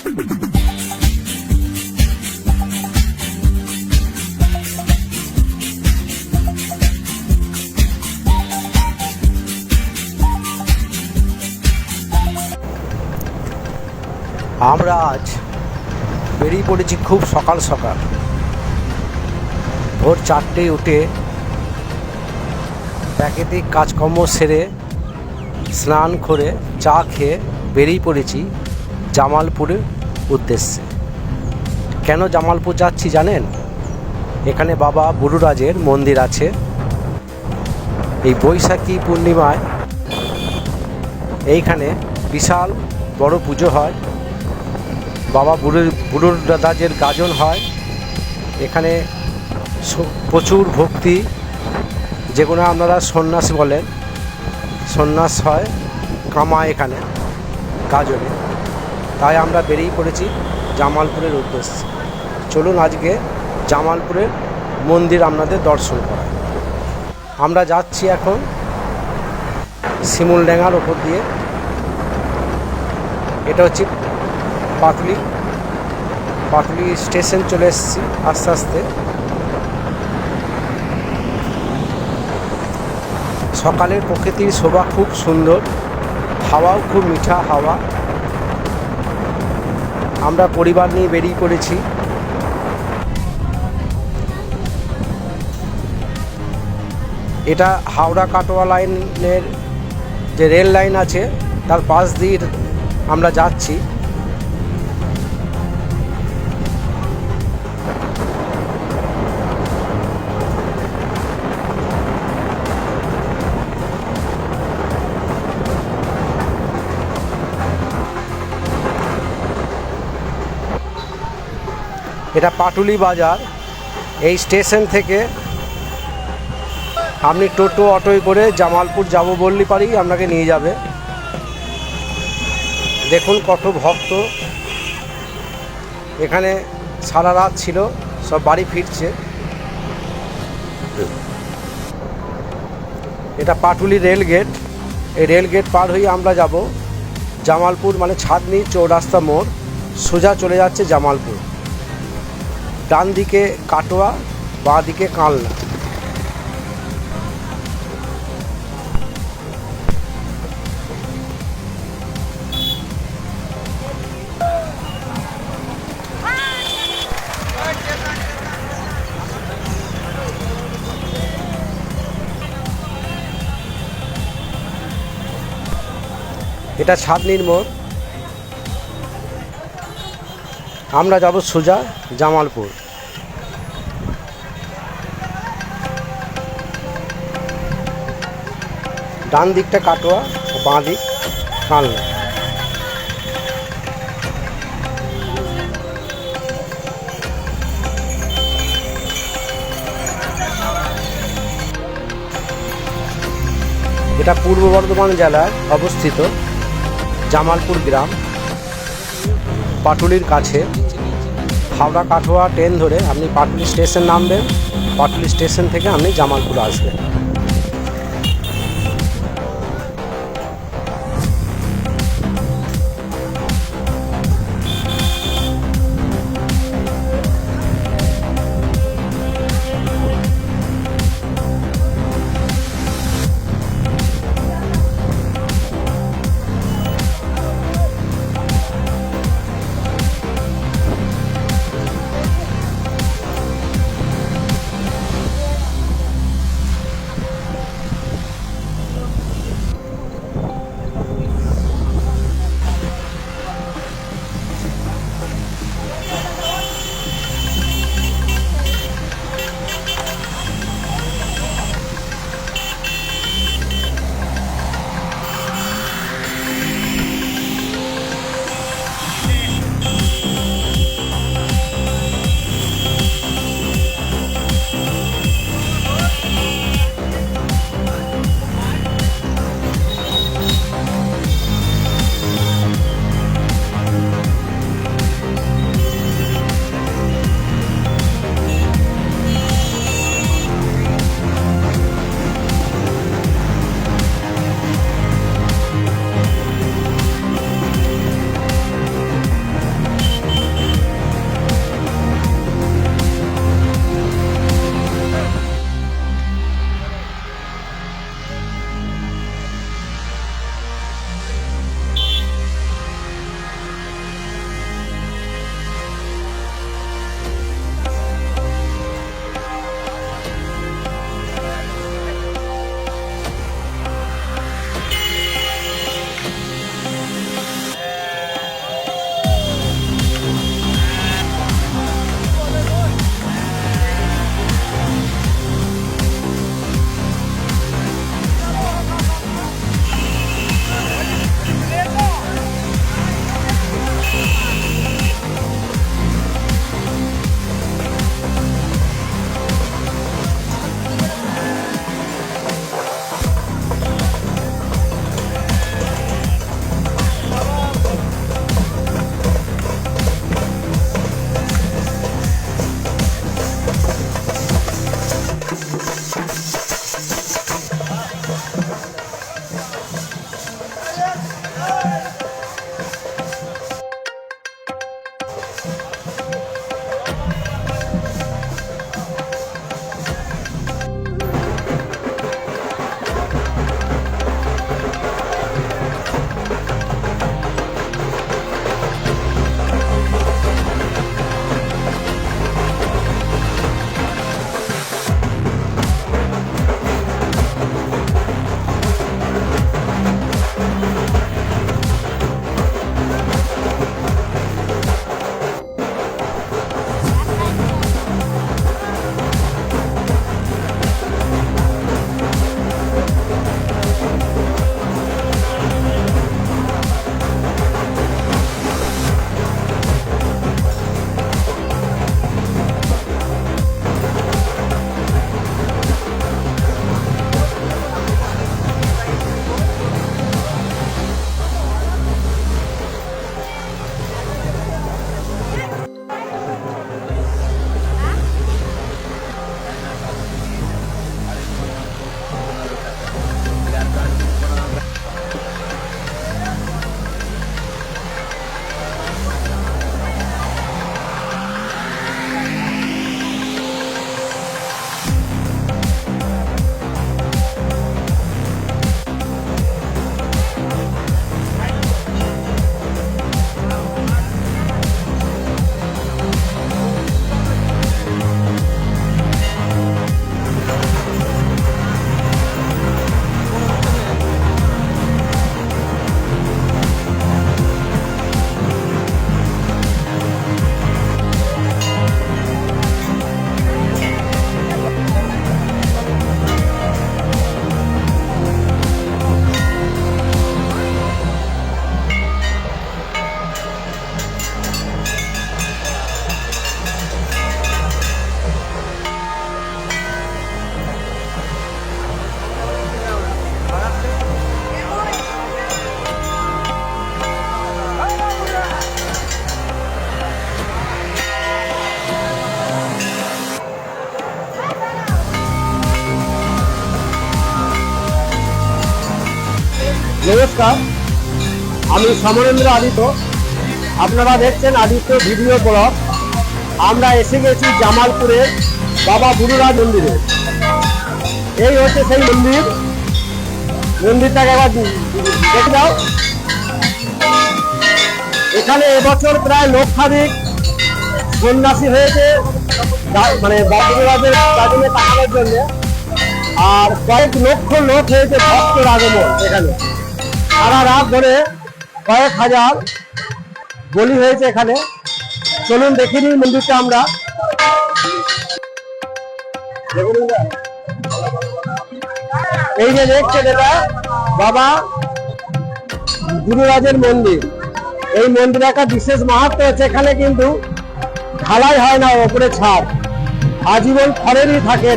আমরা আজ বেরিয়ে পড়েছি খুব সকাল সকাল, ভোর 4টেয় উঠে প্রাকৃতিক কাজকর্ম সেরে স্নান করে চা খেয়ে বেরিয়ে পড়েছি জামালপুরের উদ্দেশ্যে। কেন জামালপুর যাচ্ছি জানেন? এখানে বাবা বুড়ুরাজের মন্দির আছে। এই বৈশাখী পূর্ণিমায় এইখানে বিশাল বড় পুজো হয়, বাবা বুড়ুরাজের গাজন হয়। এখানে প্রচুর ভক্তি, যেগুলো আপনারা সন্ন্যাস বলেন, সন্ন্যাস হয় কামা এখানে গাজনে। তাই আমরা বেরিয়ে পড়েছি জামালপুরের উদ্দেশ্যে। চলুন আজকে জামালপুরের মন্দির আপনাদের দর্শন করা। আমরা যাচ্ছি এখন শিমুলডাঙ্গার ওপর দিয়ে। এটা হচ্ছে পাটুলি স্টেশন চলে এসেছি আস্তে আস্তে। সকালের প্রকৃতির শোভা খুব সুন্দর, হাওয়াও খুব মিঠা হাওয়া। আমরা পরিবার নিয়ে বেরিয়ে পড়েছি। এটা হাওড়া কাটোয়া লাইনের যে রেল লাইন আছে তার পাশ দিয়ে আমরা যাচ্ছি। এটা পাটুলি বাজার। এই স্টেশন থেকে আপনি টোটো অটোয় করে জামালপুর যাব বললে পারেই আপনাকে নিয়ে যাবে। দেখুন কত ভক্ত এখানে সারা রাত ছিল, সব বাড়ি ফিরছে। এটা পাটুলি রেল গেট। এই রেল গেট পার হয়ে আমরা যাব জামালপুর, মানে ছাদনি চৌরাস্তা মোড়, সোজা চলে যাচ্ছে জামালপুর। ডান দিকে কাটোয়া, বাঁ দিকে কালনা। এটা ছাদনির মোড়। আমরা যাব সোজা জামালপুর। ডান দিকটা কাটোয়া, বাঁ দিক কালনা। এটা পূর্ব বর্ধমান জেলায় অবস্থিত জামালপুর গ্রাম, পাটুলির কাছে। হাওড়া কাটোয়া ট্রেন ধরে আপনি পাটুলি স্টেশন নামবেন, পাটুলি স্টেশন থেকে আপনি জামালপুর আসবেন। নমস্কার, আমি সমরেন্দ্র আদিত্য। আপনারা দেখছেন আদিত্য ভিডিও ব্লগ। আমরা এসে গেছি জামালপুরের বাবা বুড়োরাজ মন্দিরে। এই হচ্ছে সেই মন্দির। মন্দিরটাকে একবার দেখে দাও। এখানে এবছর প্রায় লক্ষাধিক সন্ন্যাসী হয়েছে, মানে বাবুরাজের দাদিনে তাকানোর জন্য। আর কয়েক লক্ষ লোক হয়েছে ভক্তের আগমন। এখানে সারা রাত ধরে কয়েক হাজার বলি হয়েছে এখানে। চলুন দেখিনি মন্দিরটা আমরা। এই যে দেখছেন, এটা বাবা গুরুরাজের মন্দির। এই মন্দিরে একটা বিশেষ মাহাত্ম্য আছে। এখানে কিন্তু ঢালাই হয় না, ওপরে ছাদ আজীবন খড়েরই থাকে।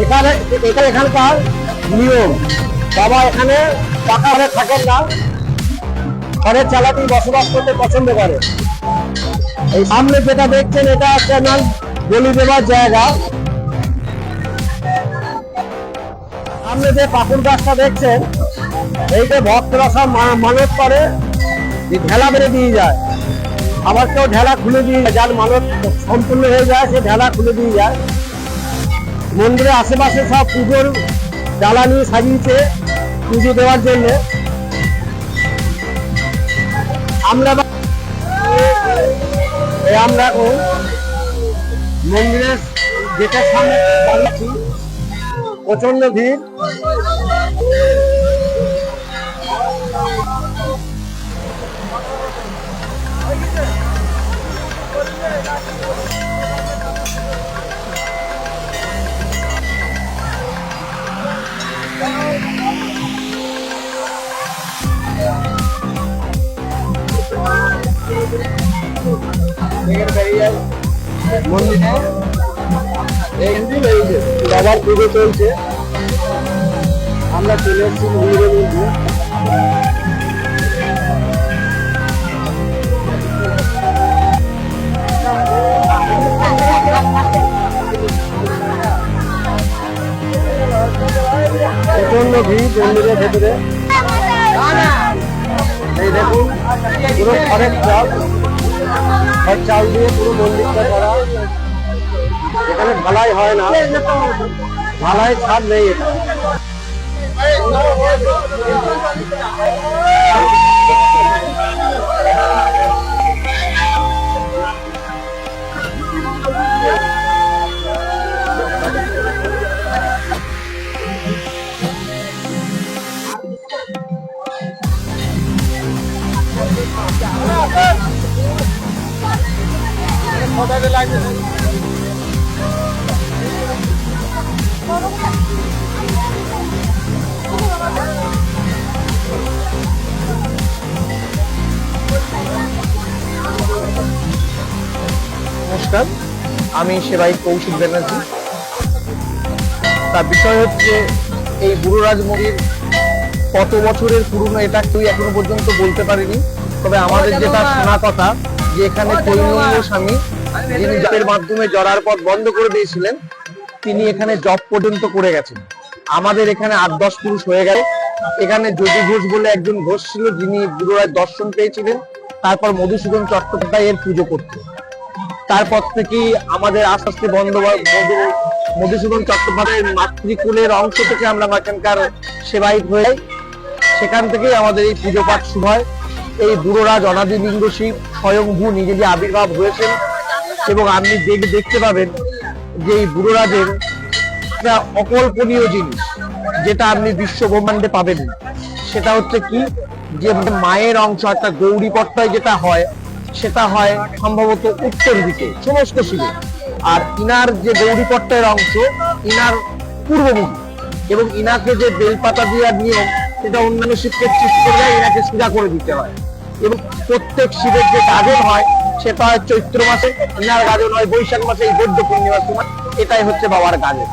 এটা এখানকার নিয়ম। বাবা এখানে পাকা ঘরে থাকেন না, খড়ের চালাতেই বসবাস করতে পছন্দ করে। এই সামনে যেটা দেখছেন, এটা হচ্ছে আপনার বলি দেওয়ার জায়গা। সামনে যে পাকুর গাছটা দেখছেন, এইটা ভক্তরা সব মানত করে, ঢেলা বেড়ে দিয়ে যায়। আবার কেউ ঢেলা খুলে দিয়ে যায়, যার মানত সম্পূর্ণ হয়ে যায় সে ঢেলা খুলে দিয়ে যায়। মন্দিরের আশেপাশে সব পুজোর জ্বালানি সাজিয়েছে পুজো দেওয়ার জন্য। আমরা এখন মন্দিরের গেটের সামনে দাঁড়িয়েছি। প্রচন্ড ভিড়। বাবার পুজো চলছে, আমরা চলে এসেছি মন্দিরের মধ্যে। প্রচন্ড ভিড় মন্দিরের ভেতরে। এই দেখুন, পুরো খড়ের চাল দিয়ে পুরো মন্দিরটা করা। এখানে ঢালাই হয় না, ঢালাই ছাদ নেই। এটা নমস্কার, আমি সেবাই কৌশিক ব্যানার্জি। তার বিষয় হচ্ছে এই বুড়োরাজ মন্দির কত বছরের পুরনো এটা কেউ এখনো পর্যন্ত বলতে পারেনি। তবে আমাদের যেটা শোনা কথা, যে এখানে কৈনল্য স্বামী, যিনি জপের মাধ্যমে জরার পথ বন্ধ করে দিয়েছিলেন, তিনি এখানে জপ পর্যন্ত করে গেছেন। আমাদের এখানে 8-10 পুরুষ হয়ে গেছে। এখানে যোগী ঘোষ বলে একজন ঘোষ ছিল, যিনি বুড়োরাজ দর্শন পেয়েছিলেন। তারপর মধুসূদন চট্টোপাধ্যায় এর পুজো করতেন। তারপর থেকে আমাদের আস্তে আস্তে মধুসূদন চট্টোপাধ্যায়ের মাতৃকুলের অংশ থেকে আমরা এখানকার সেবায়িত হয়ে যাই। সেখান থেকেই আমাদের এই পুজো পাঠ শুরু হয়। এই বুড়োরাজ অনাদিলিঙ্গ শিব স্বয়ংভূ নিজে যে আবির্ভাব হয়েছেন, এবং আপনি দেখতে পাবেন যে এই বুড়োরাজের একটা অকল্পনীয় জিনিস, যেটা আপনি বিশ্ব ব্রহ্মাণ্ডে পাবেন না। সেটা হচ্ছে কি, যে মায়ের অংশ একটা গৌরীপট্টায় যেটা হয়, সেটা হয় সম্ভবত উত্তর দিকে সমস্ত শিবে। আর ইনার যে গৌরীপট্টের অংশ, ইনার পূর্বমুখী। এবং ইনাকে যে বেলপাতা দেওয়ার নিয়ম, সেটা অন্যান্য শিবকে ঠিক করে দেয়, ইনাকে সোজা করে দিতে হয়। এবং প্রত্যেক শিবের যে গাজন হয়, সেটা হয় চৈত্র মাসে, ইনার গাজন হয় বৈশাখ মাসে, এই বৌদ্ধ পূর্ণিমার সময়। এটাই হচ্ছে বাবার গাজন।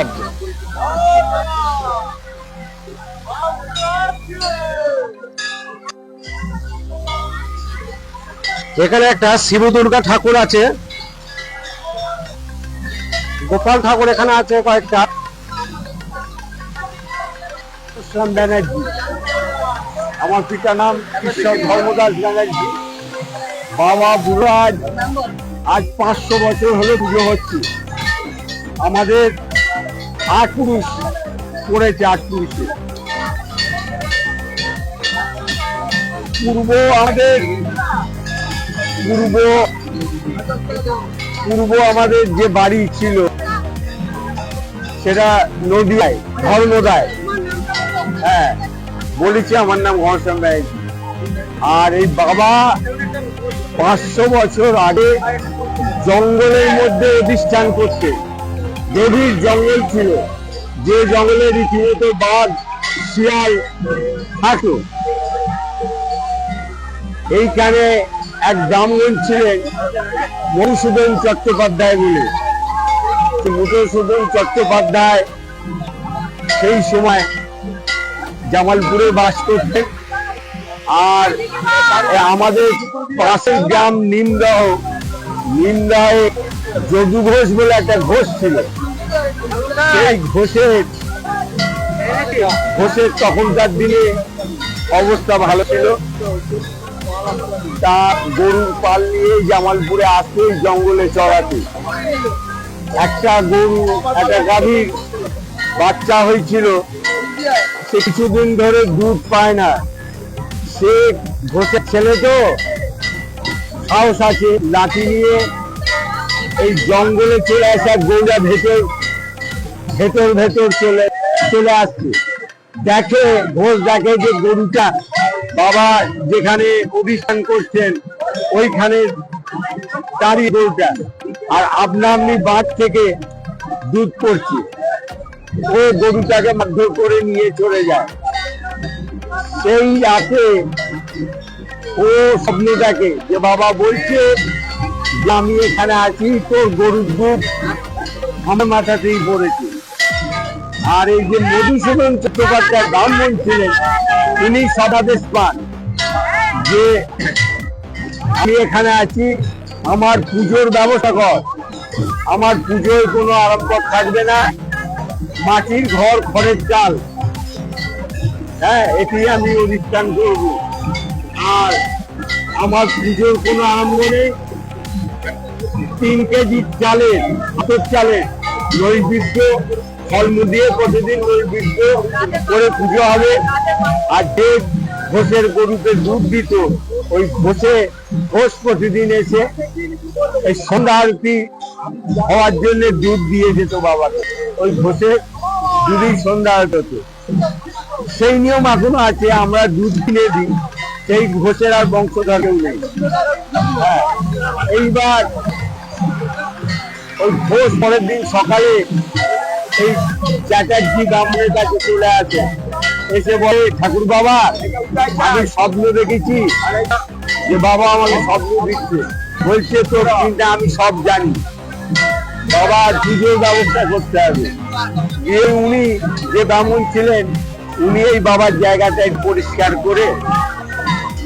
একদম এখানে একটা শিব দুর্গা ঠাকুর আছে, গোপাল ঠাকুর এখানে আছে কয়েকটা। ঘনশ্যাম ব্যানার্জি। আমার পিতার নাম ঈশ্বর ধর্মদাস ব্যানার্জি। বাবা বুড়ো আজ 500 বছর হলো পুজো হচ্ছে। আমাদের 8 পুরুষ করেছে, 8 পুরুষে। পূর্ব আমাদের যে বাড়ি ছিল সেটা নদিয়ায়, ধর্মদায়। হ্যাঁ, বলেছি আমার নাম ঘনশ্যাম ব্যানার্জি। আর এই বাবা 500 বছর আগে জঙ্গলের মধ্যে অধিষ্ঠান করতে, গভীর জঙ্গল ছিল, যে জঙ্গলে রীতিমতো বাঘ শিয়াল থাকতো। এইখানে এক ব্রাহ্মণ ছিলেন মধুসূদন চট্টোপাধ্যায় বলে। মধুসূদন চট্টোপাধ্যায় সেই সময় জামালপুরে বাস করতেন। আর আমাদের পাশের গ্রাম নিমদহে যদু ঘোষ বলে একটা ঘোষ ছিল। সেই ঘোষের তখনকার দিনে অবস্থা ভালো ছিল। তা গরুর পাল নিয়ে জামালপুরে আসতে জঙ্গলে চড়াতে। একটা গরু, একটা গাভীর বাচ্চা হয়েছিল। সে কিছুদিন ধরে দুধ পায় না। সে ঘোষের ছেলে তো সাহস আছে, লাঠি নিয়ে এই জঙ্গলে চলে আসা গরুটা ভেতর চলে আসছে। ঘোষ দেখে যে গরুটা বাবা যেখানে অভিযান করছেন ওইখানে দাঁড়িয়ে গরুটা, আর আপনি বাঁধ থেকে দুধ পড়ছে। ও গরুটাকে মারধর করে নিয়ে চলে যায়। সেই রাতে ও স্বপ্নটাকে যে বাবা বলছে যে আমি এখানে আছি, তোর গরুর দুধ আমার মাথাতেই পড়েছে। আর এই যে মধুসূদন চট্টোপাধ্যায় ব্রাহ্মণ ছিলেন, তিনি সদাদেশ পান যে আমি এখানে আছি, আমার পুজোর ব্যবস্থা কর। আমার পুজোয় কোনো আড়ম্বর থাকবে না, মাটির ঘর, খড়ের চাল, হ্যাঁ, এটি আমি অনুষ্ঠান করব। আর আমার পুজোর কোনো আড়ম্বর নেই। 3 কেজি চালের, হাতের চালের নৈবেদ্য, ফলমূল দিয়ে প্রতিদিন নৈবেদ্য করে পুজো হবে। আর যে ঘোষের গরুতে দুধ দিত, ওই ঘোষ প্রতিদিন এসে এই সন্ধ্যা আরতি হওয়ার জন্য দুধ দিয়ে যেত বাবাকে। ওই ঘোষের দুধই সন্ধ্যা আরতি হতো। সেই নিয়ম এখনো আছে, আমরা দুধ কিনে দিই। সেই ঘোষের আর বংশধরেও নেই। হ্যাঁ, এইবার ওই ঘোষ পরের দিন সকালে এই চ্যাটার্জি ব্রাহ্মণের কাছে চলে আসে, এসে বলে, ঠাকুর বাবা, আমি স্বপ্ন দেখেছি যে বাবা আমাকে স্বপ্ন দিচ্ছে। বলছে, তোর চিন্তা আমি সব জানি, বাবা পুজোর ব্যবস্থা করতে হবে। উনি যে ব্রাহ্মণ ছিলেন, উনি এই বাবার জায়গাটা পরিষ্কার করে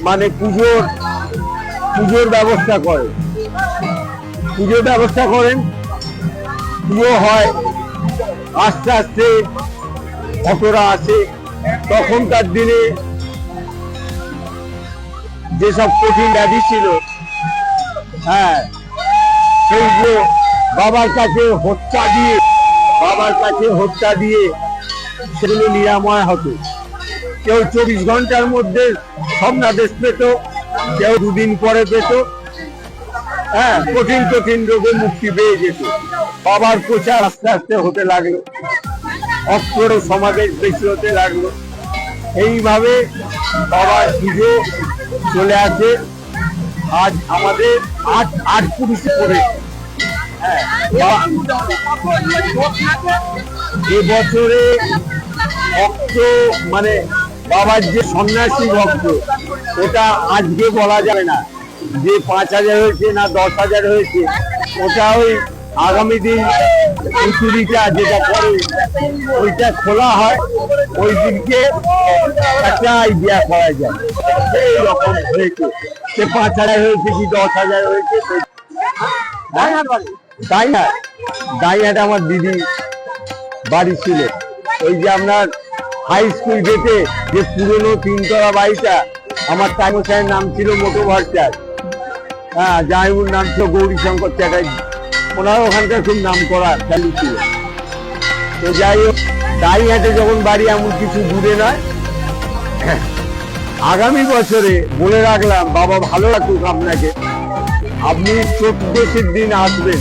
মানে পুজোর ব্যবস্থা করেন। পুজো হয়। আস্তে আস্তে ভক্তরা আসে। তখনকার দিনে যেসব কঠিন ব্যাধি ছিল, হ্যাঁ, সেইগুলো বাবার কাছে হত্যা দিয়ে সেগুলো নিরাময় হতো। কেউ 24 ঘন্টার মধ্যে স্বপ্নাদেশ পেত, কেউ 2 দিন পরে পেত। হ্যাঁ, কঠিন রোগে মুক্তি পেয়ে যেত। বাবার প্রচার আস্তে আস্তে হতে লাগলো, অক্ষর সমাবেশ বেশি হতে লাগলো। এইভাবে বাবার পুজো চলে আসে। আজ আমাদের 8 পুরুষ করে। এবছরে ভক্ত মানে বাবার যে সন্ন্যাসী ভক্ত, ওটা আজকে বলা যাবে না যে 5000 হয়েছে না 10,000 হয়েছে। ওটা ওই আগামী দিন উচুরিটা যেটা করে ওইটা খোলা হয়, ওই দিনকে একটা আইডিয়া করা যায় এই রকম হয়েছে। সে 5000 হয়েছে কি 10,000 হয়েছে। দাইহাট আমার দিদি বাড়ি ছিল। ওই যে আপনার হাই স্কুল গেটে যে পুরনো তিনতলা বাড়িটা, আমার টাইমসাইয়ের নাম ছিল মোটো ভট্টাচার্য, হ্যাঁ, জামাইবুর নাম ছিল গৌরীশঙ্কর চ্যাটার্জি, ওনার ওখানকার খুব নাম করা চালু ছিল। তো যাই হোক, দাঁড়িয়াতে যখন বাড়ি এমন কিছু দূরে নয়। আগামী বছরে বলে রাখলাম, বাবা ভালো রাখুক আপনাকে, আপনি চতুর্দশীর দিন আসবেন,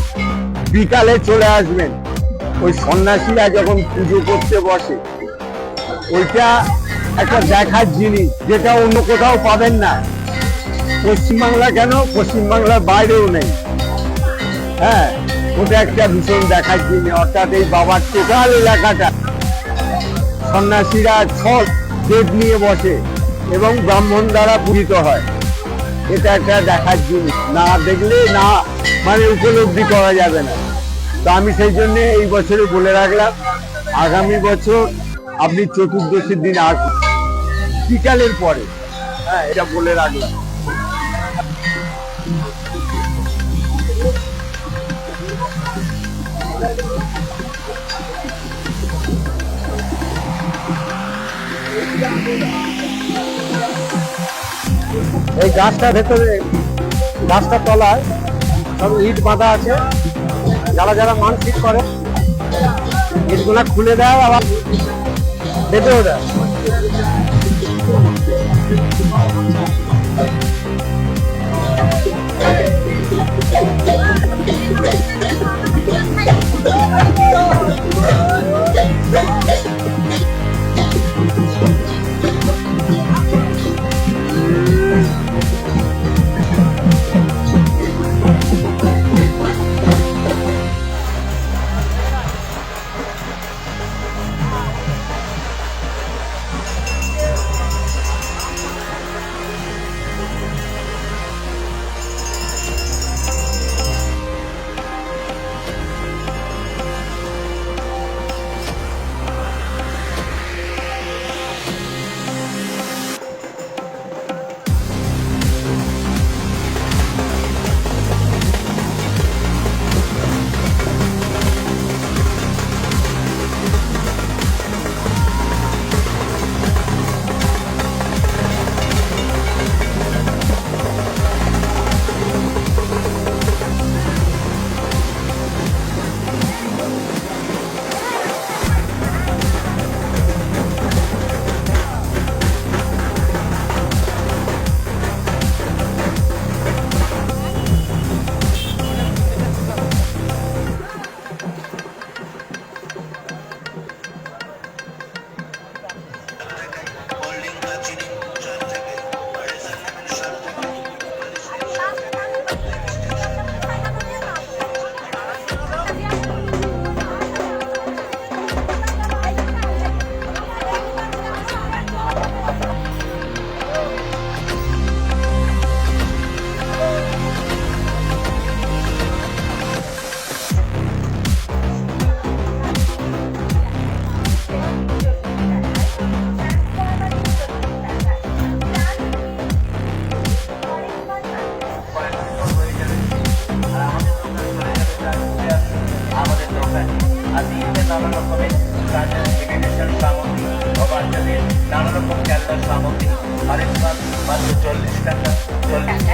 বিকালে চলে আসবেন। ওই সন্ন্যাসীরা যখন পুজো করতে বসে, ওইটা একটা দেখার জিনিস, যেটা অন্য কোথাও পাবেন না। পশ্চিমবাংলা কেন, পশ্চিমবাংলার বাইরেও নেই। হ্যাঁ, ওটা একটা ভীষণ দেখার জিনিস। অর্থাৎ এই বাবার টোটাল এলাকাটা সন্ন্যাসীরা ছট দেব নিয়ে বসে এবং ব্রাহ্মণ দ্বারা পূজিত হয়। এটা একটা দেখার জিনিস, না দেখলে না মানে উপলব্ধি করা যাবে না। তো আমি সেই জন্য এই বছরে বলে রাখলাম, আগামী বছর আপনি চতুর্দশীর দিন আসুন, বিকালের পরে। হ্যাঁ, এটা বলে রাখলাম। এই গাছটার ভেতরে, গাছটার তলায় সব ইট বাঁধা আছে। যারা যারা মানসিক করে ইটগুলা খুলে দেয়, আবার বেঁধেও দেয়। নানা রকমের কাজের ইমিটেশন সামগ্রী ও বাচ্চাদের নানা রকম খেলনার সামগ্রী আরেক মাত্র 40 টাকা 40